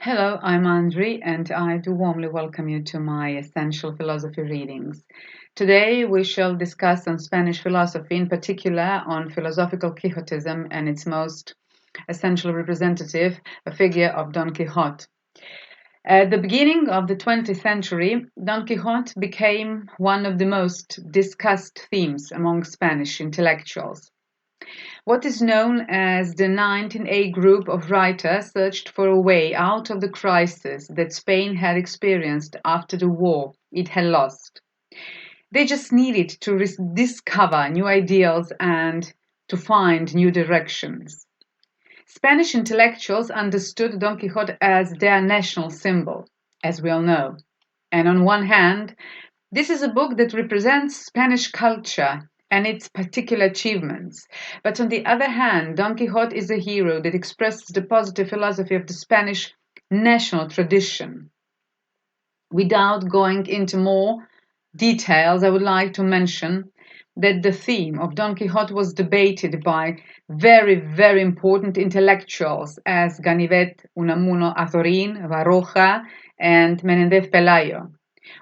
Hello, I'm Andri, and I do warmly welcome you to my Essential Philosophy readings. Today we shall discuss on Spanish philosophy, in particular on philosophical Quixotism and its most essential representative, a figure of Don Quixote. At the beginning of the 20th century, Don Quixote became one of the most discussed themes among Spanish intellectuals. What is known as the 19A group of writers searched for a way out of the crisis that Spain had experienced after the war it had lost. They just needed to discover new ideals and to find new directions. Spanish intellectuals understood Don Quixote as their national symbol, as we all know. And on one hand, this is a book that represents Spanish culture and its particular achievements. But on the other hand, Don Quixote is a hero that expresses the positive philosophy of the Spanish national tradition. Without going into more details, I would like to mention that the theme of Don Quixote was debated by very, very important intellectuals as Ganivet, Unamuno Azorín, Baroja, and Menéndez Pelayo.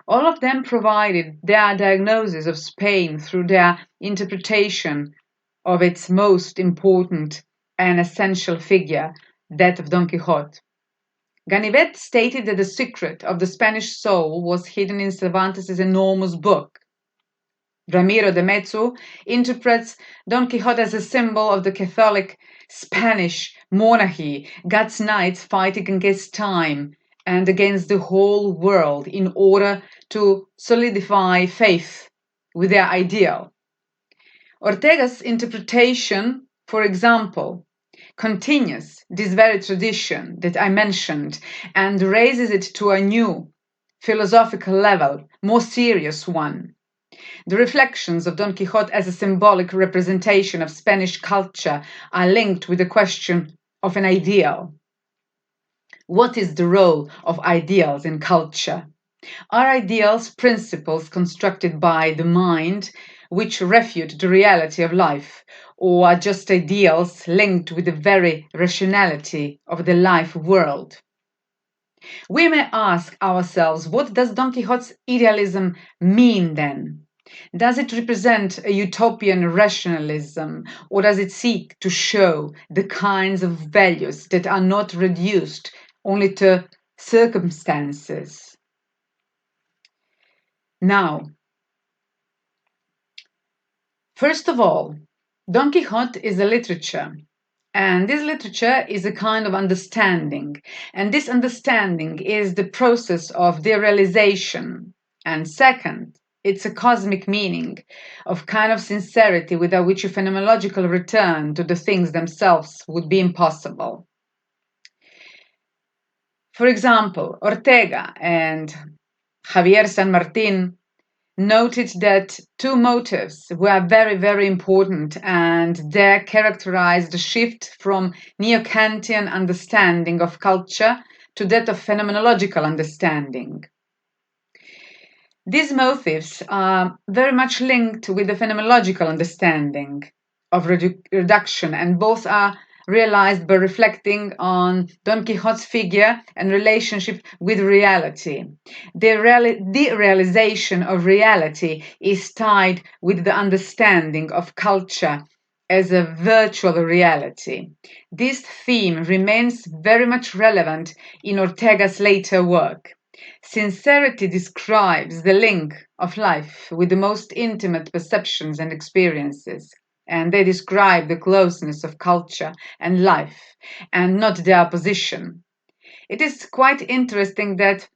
All of them provided their diagnosis of Spain through their interpretation of its most important and essential figure, that of Don Quixote. Ganivet stated that the secret of the Spanish soul was hidden in Cervantes' enormous book. Ramiro de Metzu interprets Don Quixote as a symbol of the Catholic Spanish monarchy, God's knights fighting against time and against the whole world in order to solidify faith with their ideal. Ortega's interpretation, for example, continues this very tradition that I mentioned and raises it to a new philosophical level, more serious one. The reflections of Don Quixote as a symbolic representation of Spanish culture are linked with the question of an ideal. What is the role of ideals in culture? Are ideals principles constructed by the mind which refute the reality of life, or are just ideals linked with the very rationality of the life world? We may ask ourselves, what does Don Quixote's idealism mean then? Does it represent a utopian rationalism, or does it seek to show the kinds of values that are not reduced only to circumstances? Now, first of all, Don Quixote is a literature, and this literature is a kind of understanding, and this understanding is the process of their realization. And second, it's a cosmic meaning of kind of sincerity without which a phenomenological return to the things themselves would be impossible. For example, Ortega and Javier San Martin noted that two motives were very, very important, and they characterized the shift from neo-Kantian understanding of culture to that of phenomenological understanding. These motives are very much linked with the phenomenological understanding of reduction, and both are realized by reflecting on Don Quixote's figure and relationship with reality. The realization of reality is tied with the understanding of culture as a virtual reality. This theme remains very much relevant in Ortega's later work. Sincerity describes the link of life with the most intimate perceptions and experiences, and they describe the closeness of culture and life, and not their opposition. It is quite interesting that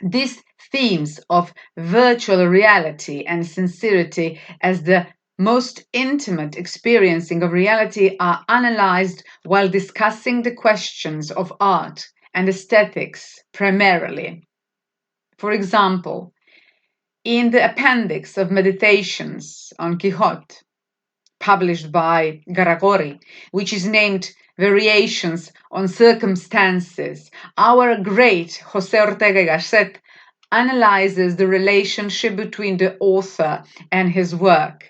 these themes of virtual reality and sincerity as the most intimate experiencing of reality are analyzed while discussing the questions of art and aesthetics primarily. For example, in the appendix of Meditations on Quixote, published by Garagori, which is named Variations on Circumstances, our great José Ortega y Gasset analyzes the relationship between the author and his work.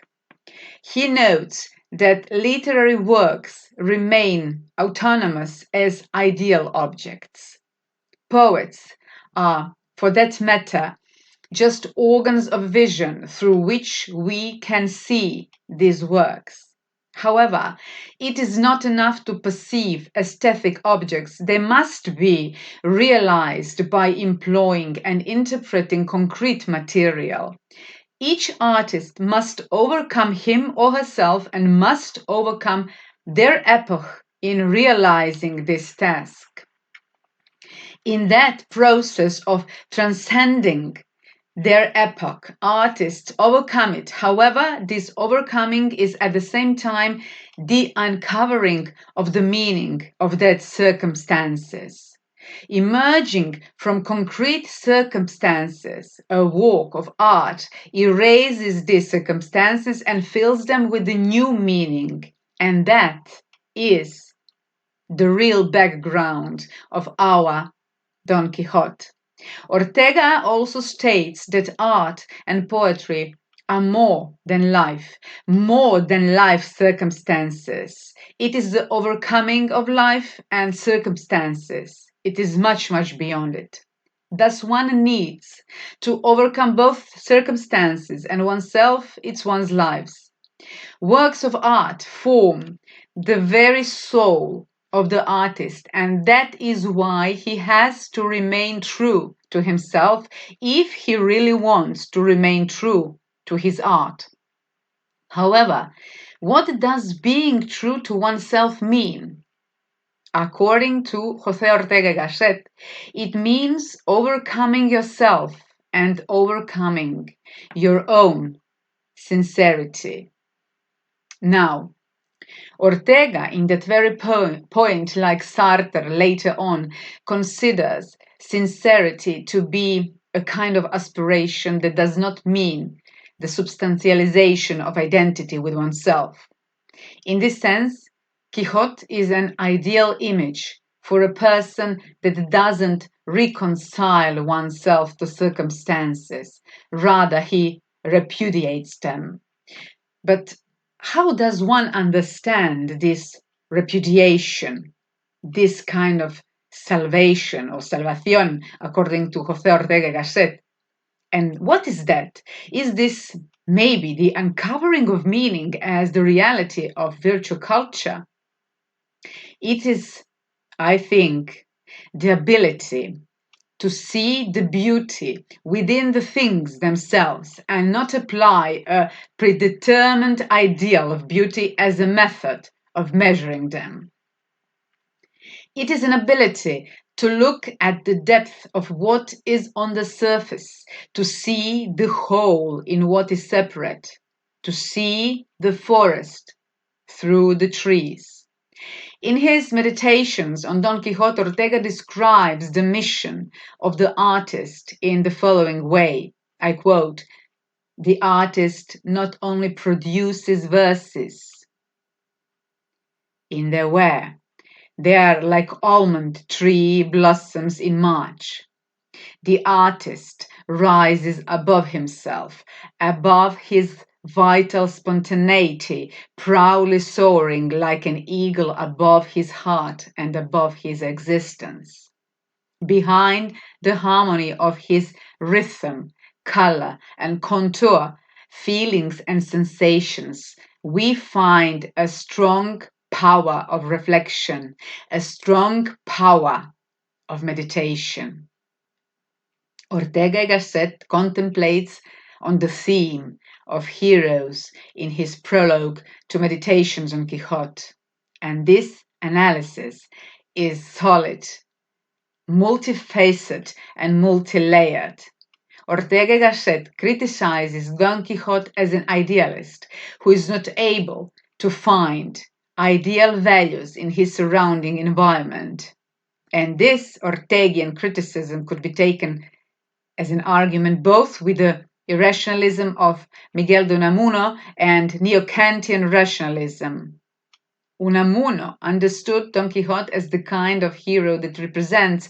He notes that literary works remain autonomous as ideal objects. Poets are, for that matter, just organs of vision through which we can see these works. However, it is not enough to perceive aesthetic objects. They must be realized by employing and interpreting concrete material. Each artist must overcome him or herself and must overcome their epoch in realizing this task. In that process of transcending their epoch, artists overcome it. However, this overcoming is at the same time the uncovering of the meaning of that circumstances. Emerging from concrete circumstances, a work of art erases these circumstances and fills them with a new meaning. And that is the real background of our Don Quixote. Ortega also states that art and poetry are more than life circumstances. It is the overcoming of life and circumstances. It is much, much beyond it. Thus, one needs to overcome both circumstances and oneself, it's one's lives. Works of art form the very soul of the artist, and that is why he has to remain true to himself if he really wants to remain true to his art. However, what does being true to oneself mean? According to José Ortega y Gasset, it means overcoming yourself and overcoming your own sincerity. Now, Ortega, in that very point, like Sartre later on, considers sincerity to be a kind of aspiration that does not mean the substantialization of identity with oneself. In this sense, Quixote is an ideal image for a person that doesn't reconcile oneself to circumstances. Rather, he repudiates them. But how does one understand this repudiation, this kind of salvation or salvación, according to José Ortega y Gasset? And what is that? Is this maybe the uncovering of meaning as the reality of virtue culture? It is, I think, the ability to see the beauty within the things themselves and not apply a predetermined ideal of beauty as a method of measuring them. It is an ability to look at the depth of what is on the surface, to see the whole in what is separate, to see the forest through the trees. In his meditations on Don Quixote, Ortega describes the mission of the artist in the following way. I quote, "The artist not only produces verses in their wear, they are like almond tree blossoms in March. The artist rises above himself, above his vital spontaneity, proudly soaring like an eagle above his heart and above his existence. Behind the harmony of his rhythm, color, and contour, feelings and sensations, we find a strong power of reflection, a strong power of meditation." Ortega y Gasset contemplates on the theme of heroes in his prologue to Meditations on Quixote. And this analysis is solid, multifaceted, and multi-layered. Ortega y Gasset criticizes Don Quixote as an idealist who is not able to find ideal values in his surrounding environment. And this Ortegian criticism could be taken as an argument both with the irrationalism of Miguel de Unamuno and Neo-Kantian rationalism. Unamuno understood Don Quixote as the kind of hero that represents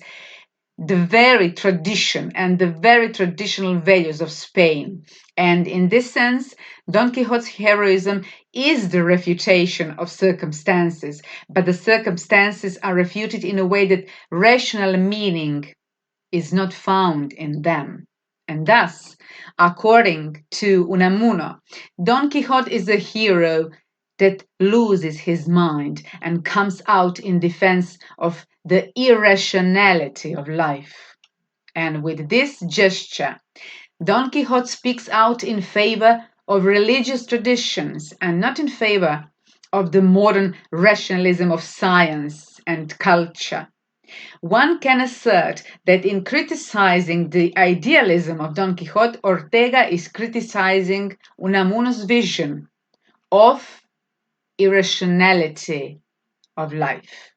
the very tradition and the very traditional values of Spain. And in this sense, Don Quixote's heroism is the refutation of circumstances, but the circumstances are refuted in a way that rational meaning is not found in them. And thus, according to Unamuno, Don Quixote is a hero that loses his mind and comes out in defense of the irrationality of life. And with this gesture, Don Quixote speaks out in favor of religious traditions and not in favor of the modern rationalism of science and culture. One can assert that in criticizing the idealism of Don Quixote, Ortega is criticizing Unamuno's vision of irrationality of life.